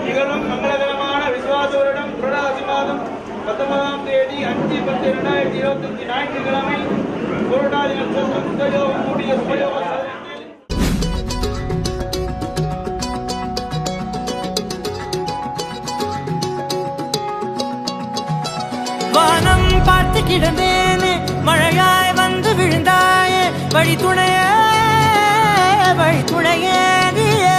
நிகழும் மங்களகரமான விசுவாச வருடம் புரட்டாசி மாதம் 19ஆம் தேதி 5/10/2025 ஞாயிற்றுக்கிழமை புரட்டாதி நட்சத்திரம் சுபயோகம் கூடிய சுபயோக வானம் பார்த்து கிடந்தேனே, மழையாய் வந்து விழுந்தாயே, வழி துணையே நீயே.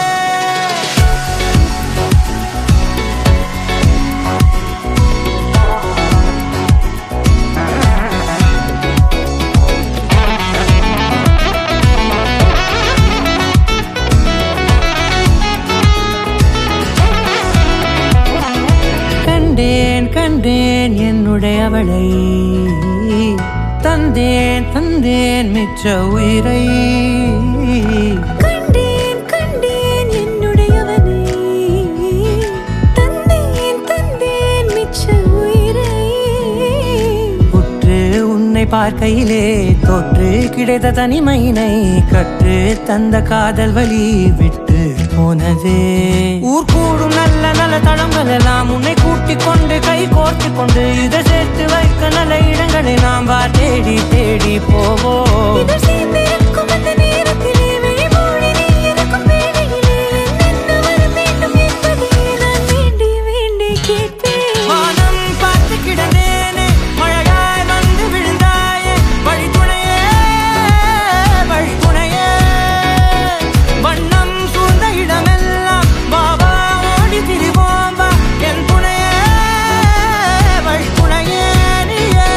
கண்டேன் என்னுடையவளை, தந்தேன் மிச்ச உயிரை. கண்டேன் என்னுடையவனை, தந்தேன் மிச்ச உயிரை. உற்று உன்னை பார்க்கையிலே தோற்று கிடைத்த தனிமையினை கற்று தந்த காதல் வழி விட்டு போனதே. ஊர் கூடும் நல்ல நல்ல தளங்கள் எல்லாம் உன்னை கூட்டிக் கொண்டு கை கோர்த்து கொண்டு இதை சேர்த்து வைக்க நல்ல இடங்களை நாம் தேடி தேடி போவோம். வானம் பார்த்து கிடந்தேனே, மழையாய் வந்து விழுந்தாயே, வழி துணையே வண்ணம் சூழ்ந்த இடமெல்லாம் பாபா ஓடி திரிவோம் வா, என் துணையே வழி துணையே நீயே.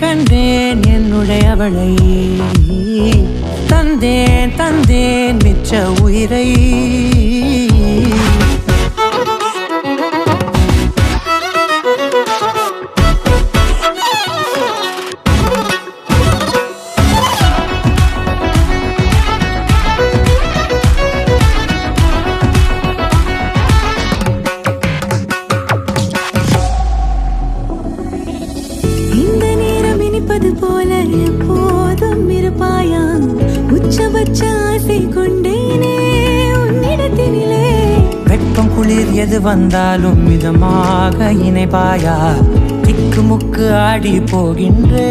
கண்டேன் என்னுடையவளை, தந்தேன் மிச்ச உயிரை. போல எப்போதும் இருப்பாயா, உச்சபட்ச ஆசை கொண்டேனே உன்னிடத்தினிலே. வெப்பம் குளிர் எது வந்தாலும் மிதமாக இணைப்பாயா, திக்கு முக்கு ஆடி போகின்றே.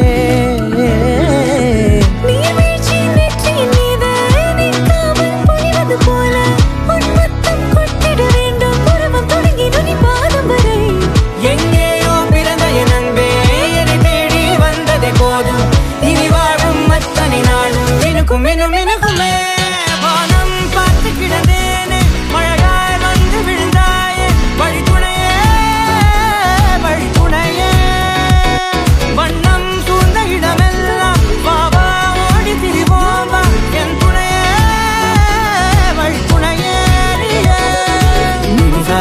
வானம் பார்த்து கிடந்தேனே, மழையாய் வந்து விழுந்தாயே, வழி துணையே வண்ணம் சூழ்ந்த இடமெல்லாம் பாபா ஓடி திரிவோம் வா, என் துணையே வழி துணையே நீயே. நிரிசா